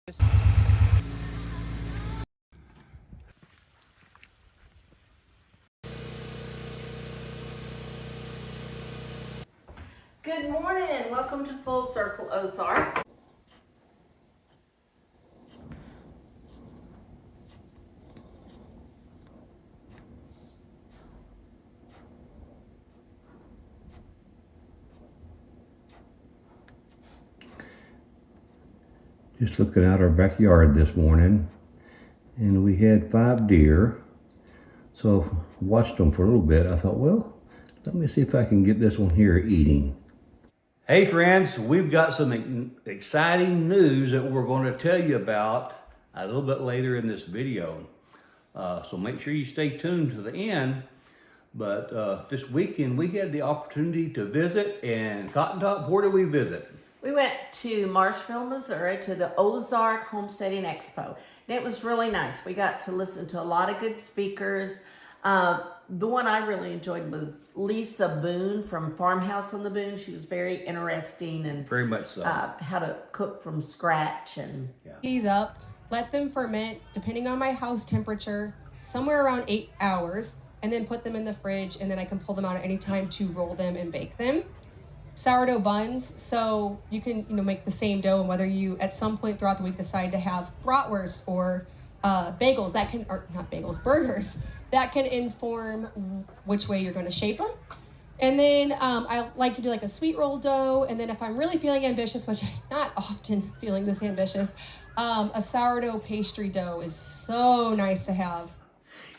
Good morning and welcome to Full Circle Ozarks. Just looking out our backyard this morning, and we had 5 deer. So watched them for a little bit. I thought, well, let me see if I can get this one here eating. Hey friends, we've got some exciting news that we're going to tell you about a little bit later in this video. So make sure you stay tuned to the end. But this weekend we had the opportunity to visit, and Cotton Top, where did we visit? We went to Marshville, Missouri to the Ozark Homesteading Expo. And it was really nice. We got to listen to a lot of good speakers. The one I really enjoyed was Lisa Boone from Farmhouse on the Boone. She was very interesting and Very much so. How to cook from scratch and These up, let them ferment depending on my house temperature, somewhere around 8 hours, and then put them in the fridge, and then I can pull them out at any time to roll them and bake them. Sourdough buns, so you can make the same dough, and whether you at some point throughout the week decide to have bratwurst or bagels, that can, or not bagels, burgers, that can inform which way you're going to shape them. And then I like to do like a sweet roll dough, and then if I'm really feeling ambitious, which I'm not often feeling this ambitious, a sourdough pastry dough is so nice to have.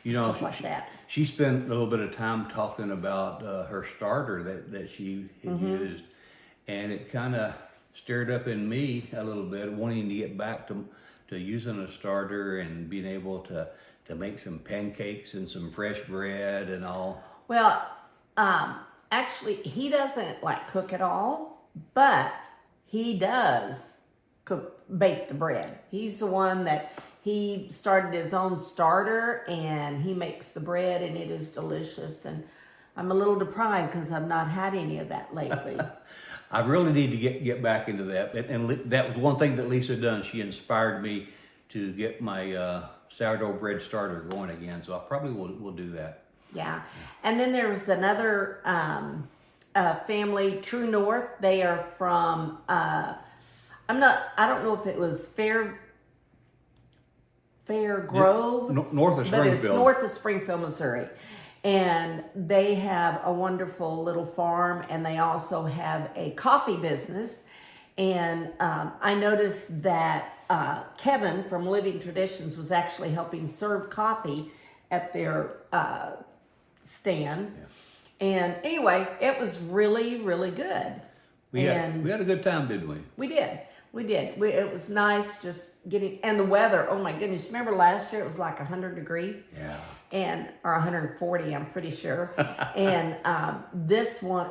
stuff like that. She spent a little bit of time talking about her starter that she had used, and it kind of stirred up in me a little bit, wanting to get back to using a starter and being able to make some pancakes and some fresh bread and all. Well, actually, he doesn't like cook at all, but he does bake the bread. He's the one that he started his own starter, and he makes the bread, and it is delicious. And I'm a little deprived because I've not had any of that lately. I really need to get back into that, and that was one thing that Lisa done. She inspired me to get my sourdough bread starter going again, so I probably will do that. Yeah. And then there was another family, True North. They are from, I don't know if it was Fair Grove. North of Springfield. But it's north of Springfield, Missouri. And they have a wonderful little farm, and they also have a coffee business. And I noticed that Kevin from Living Traditions was actually helping serve coffee at their stand. Yeah. And anyway, it was really, really good. We had a good time, didn't we? We did. It was nice just getting, and the weather, oh my goodness. Remember last year it was like 100 degrees? Yeah. Or 140, I'm pretty sure. And this one,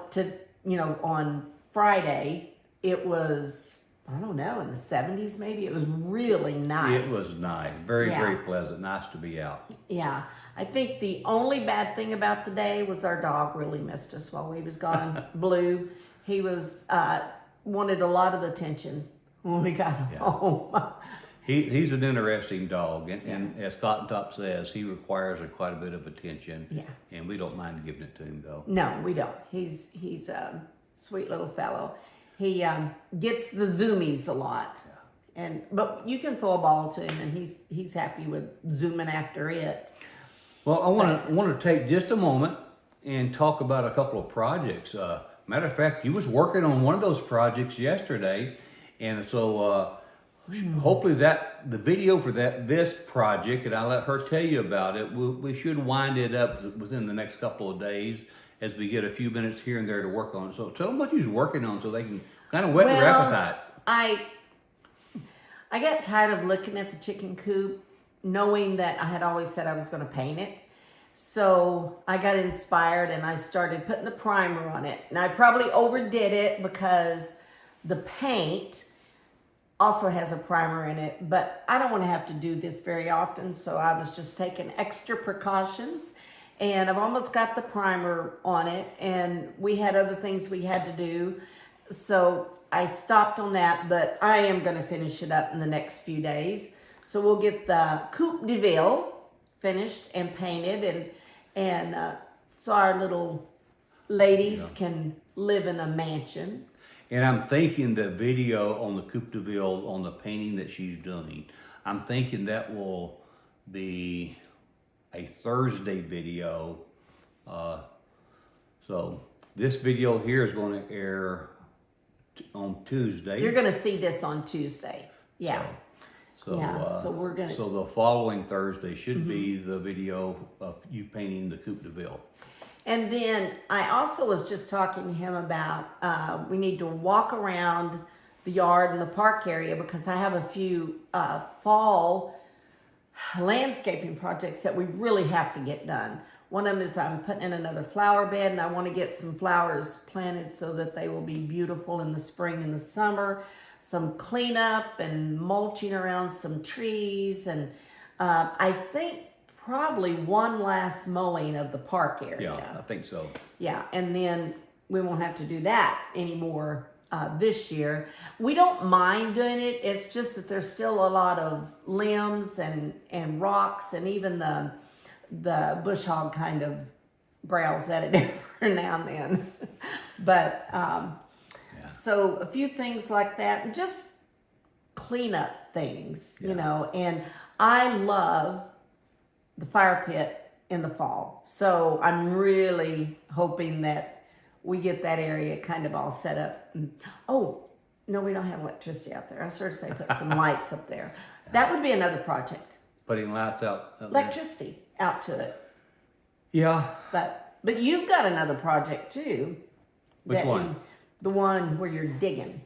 on Friday, it was, I don't know, in the 70s maybe. It was really nice. It was nice. Very, very pleasant. Nice to be out. Yeah. I think the only bad thing about the day was our dog really missed us while we was gone. Blue. He was, wanted a lot of attention when we got home. He's an interesting dog, and as Cotton Top says, he requires quite a bit of attention. Yeah. And we don't mind giving it to him, though. No, we don't. He's a sweet little fellow. He gets the zoomies a lot. Yeah. But you can throw a ball to him, and he's happy with zooming after it. Well, I want to take just a moment and talk about a couple of projects. Matter of fact, you was working on one of those projects yesterday, and so hopefully the video for this project, and I'll let her tell you about it. We should wind it up within the next couple of days as we get a few minutes here and there to work on it. So tell them what you was working on so they can kind of whet their appetite. I got tired of looking at the chicken coop, knowing that I had always said I was going to paint it. So I got inspired and I started putting the primer on it. And I probably overdid it because the paint also has a primer in it, but I don't want to have to do this very often. So I was just taking extra precautions, and I've almost got the primer on it, and we had other things we had to do. so I stopped on that, but I am going to finish it up in the next few days. So we'll get the Coupe de Ville finished and painted, and so our little ladies can live in a mansion. And I'm thinking the video on the Coupe de Ville, on the painting that she's doing, I'm thinking that will be a Thursday video. So this video here is going to air on Tuesday. You're going to see this on Tuesday. Yeah. So, so we're going to. So the following Thursday should be the video of you painting the Coupe de Ville. And then I also was just talking to him about we need to walk around the yard and the park area, because I have a few fall landscaping projects that we really have to get done. One of them is I'm putting in another flower bed, and I want to get some flowers planted so that they will be beautiful in the spring and the summer. Some cleanup and mulching around some trees, and I think probably one last mowing of the park area. Yeah, I think so. Yeah, and then we won't have to do that anymore this year. We don't mind doing it. It's just that there's still a lot of limbs and rocks, and even the bush hog kind of growls at it every now and then. But so a few things like that, just clean up things, you know. And I love the fire pit in the fall, so I'm really hoping that we get that area kind of all set up. Oh no, we don't have electricity out there. I started to say put some lights up there. That would be another project. Putting lights out. Electricity out to it. Yeah. But you've got another project too. Which one? The one where you're digging.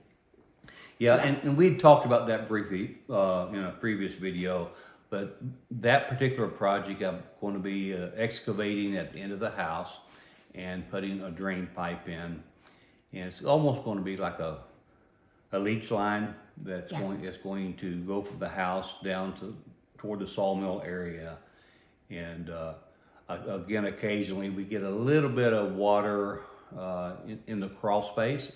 Yeah, and we talked about that briefly in a previous video, but that particular project I'm going to be excavating at the end of the house and putting a drain pipe in, and it's almost going to be like a leach line that's going to go from the house down toward the sawmill area, and again, occasionally we get a little bit of water in the crawl space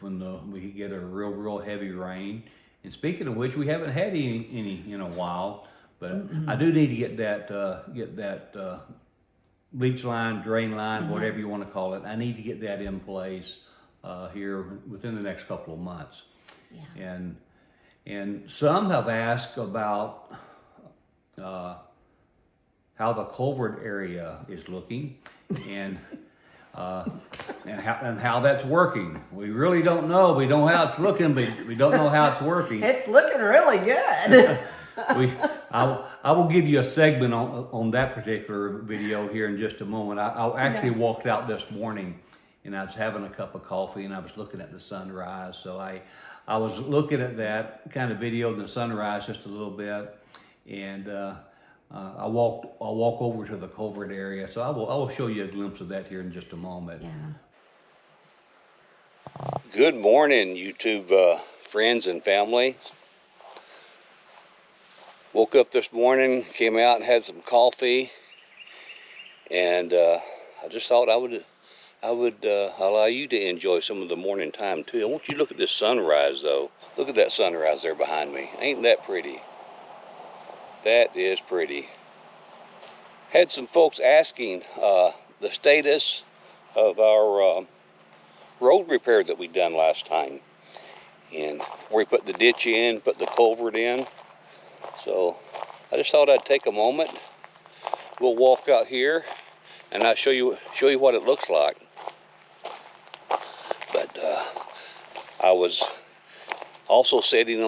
when we get a real heavy rain. And speaking of which, we haven't had any in a while, but I do need to get that leach line, drain line, whatever you want to call it. I need to get that in place here within the next couple of months. Yeah. And some have asked about how the Culvert area is looking, and how that's working. We really don't know. We know how it's looking, but we don't know how it's working. It's looking really good. I will give you a segment on that particular video here in just a moment. I actually walked out this morning, and I was having a cup of coffee, and I was looking at the sunrise. So I was looking at that kind of video in the sunrise just a little bit, and I'll walk over to the Culvert area. So I will show you a glimpse of that here in just a moment. Yeah. Good morning, YouTube friends and family. Woke up this morning, came out and had some coffee, and I just thought I would allow you to enjoy some of the morning time too. I want you to look at this sunrise though. Look at that sunrise there behind me. Ain't that pretty? That is pretty. Had some folks asking the status of our road repair that we done last time, and where we put the ditch in, put the culvert in. So I just thought I'd take a moment. We'll walk out here and I'll show you what it looks like. But I was also sitting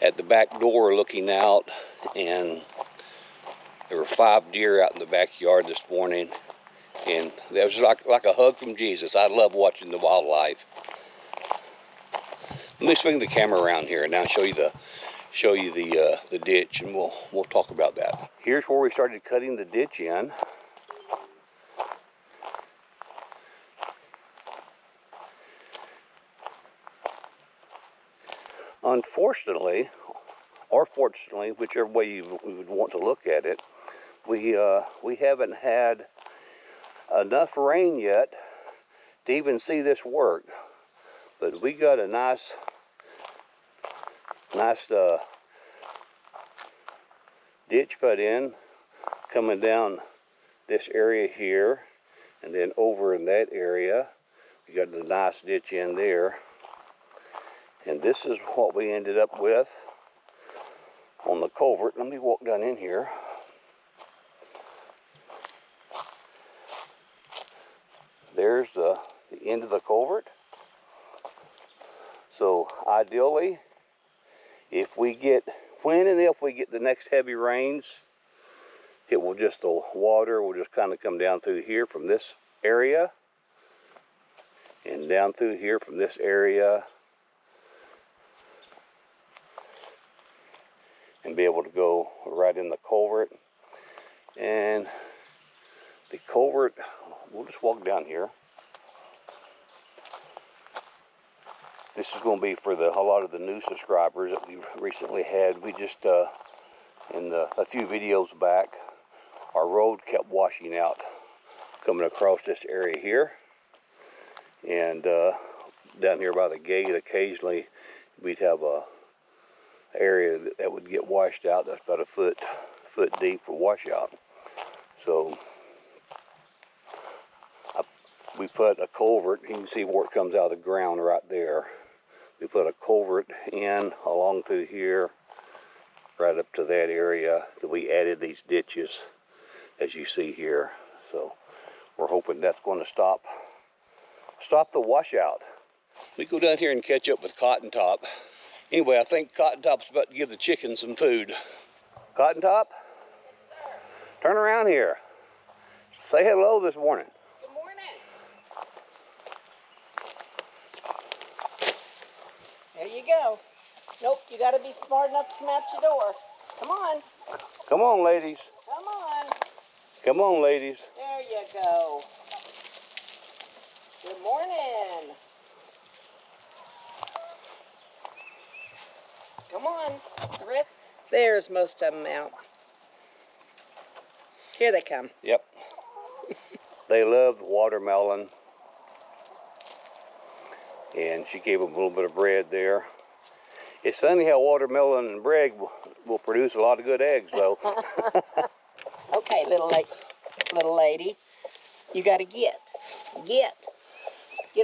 at the back door looking out, and there were 5 deer out in the backyard this morning, and that was like a hug from Jesus. I love watching the wildlife. Let me swing the camera around here and now show you the ditch, and we'll talk about that. Here's where we started cutting the ditch in. Unfortunately, or fortunately, whichever way you would want to look at it, we haven't had enough rain yet to even see this work. But we got a nice ditch put in, coming down this area here, and then over in that area, we got a nice ditch in there. And this is what we ended up with on the culvert. Let me walk down in here. There's the end of the culvert. So ideally, when and if we get the next heavy rains, the water will just kind of come down through here from this area, and down through here from this area, and be able to go right in the culvert. And the culvert, we'll just walk down here. This is going to be for a lot of the new subscribers that we've recently had. We just, in a few videos back, our road kept washing out coming across this area here. And down here by the gate, occasionally we'd have a area that would get washed out. That's about a foot deep for washout. So we put a culvert. You can see where it comes out of the ground right there. We put a culvert in along through here, right up to that area. That we added these ditches, as you see here. So we're hoping that's going to stop the washout. We go down here and catch up with Cotton Top. Anyway, I think Cotton Top's about to give the chickens some food. Cotton Top? Yes, sir. Turn around here. Say hello this morning. Good morning. There you go. Nope, you got to be smart enough to come out your door. Come on. Come on, ladies. Come on. Come on, ladies. There you go. Good morning. Come on. There's most of them out. Here they come. Yep. They love watermelon. And she gave them a little bit of bread there. It's funny how watermelon and bread will produce a lot of good eggs, though. Okay, little lady, you got to get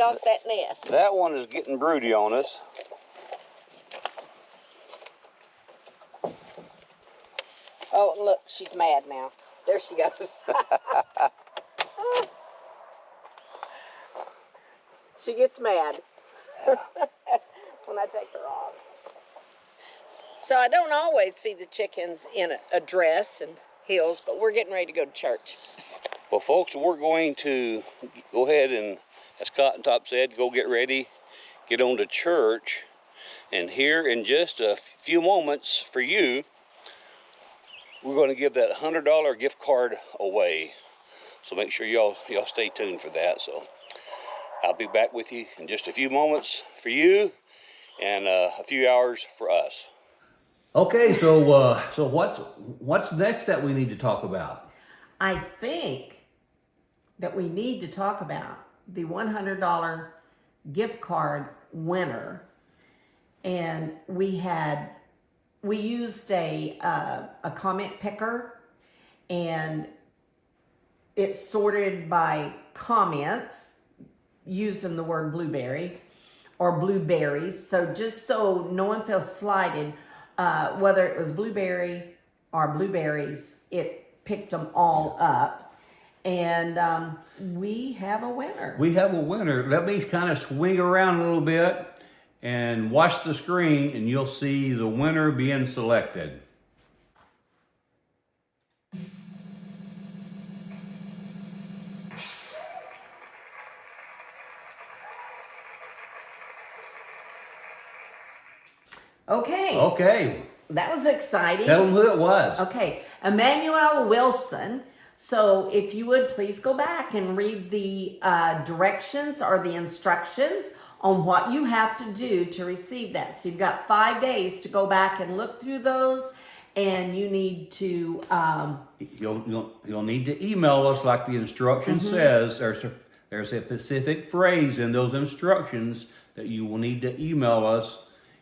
off that nest. That one is getting broody on us. Oh, look, she's mad now. There she goes. She gets mad when I take her off. So I don't always feed the chickens in a dress and heels, but we're getting ready to go to church. Well, folks, we're going to go ahead and, as Cotton Top said, go get ready, get on to church. And here in just a few moments for you, we're going to give that $100 gift card away. So make sure y'all stay tuned for that. So I'll be back with you in just a few moments for you and a few hours for us. Okay, so what's next that we need to talk about? I think that we need to talk about the $100 gift card winner. And we used a comment picker, and it sorted by comments using the word blueberry or blueberries. So just so no one feels slighted, whether it was blueberry or blueberries, it picked them all up. And we have a winner. We have a winner. Let me kind of swing around a little bit and watch the screen, and you'll see the winner being selected. Okay. That was exciting. Tell them who it was. Okay, Emmanuel Wilson. So if you would please go back and read the directions or the instructions on what you have to do to receive that. So you've got 5 days to go back and look through those, and you need to... You'll need to email us like the instruction says, or There's a specific phrase in those instructions that you will need to email us.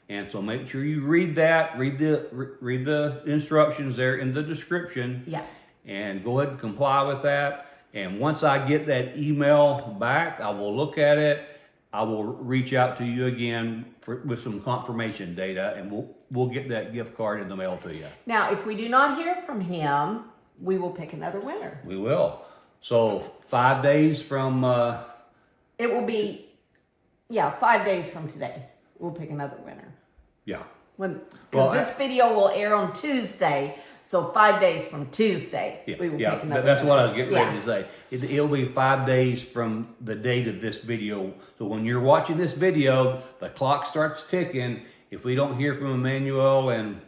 And so make sure you read that, read the instructions there in the description. Yeah. And go ahead and comply with that. And once I get that email back, I will look at it. I will reach out to you again with some confirmation data, and we'll get that gift card in the mail to you. Now, if we do not hear from him, we will pick another winner. We will. So 5 days from It will be, 5 days from today. We'll pick another winner. yeah. Because Well, this video will air on Tuesday, so 5 days from Tuesday, we will pick another that's winner. what I was getting ready to say. It'll be 5 days from the date of this video. So when you're watching this video, the clock starts ticking. If we don't hear from Emmanuel and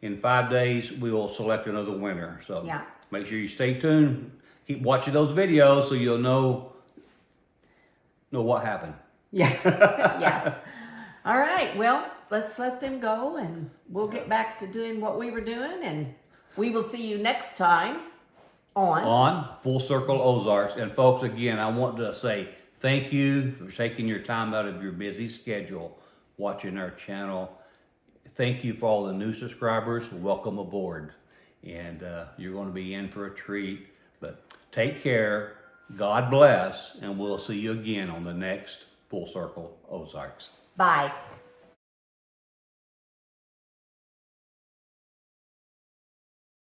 in 5 days, we will select another winner. So Yeah. make sure you stay tuned. Keep watching those videos so you'll know what happened. Yeah, yeah. All right, well, let's let them go and we'll get back to doing what we were doing, and we will see you next time on Full Circle Ozarks. And folks, again, I want to say thank you for taking your time out of your busy schedule watching our channel. Thank you for all the new subscribers. Welcome aboard. And you're going to be in for a treat. But take care. God bless. And we'll see you again on the next Full Circle Ozarks. Bye.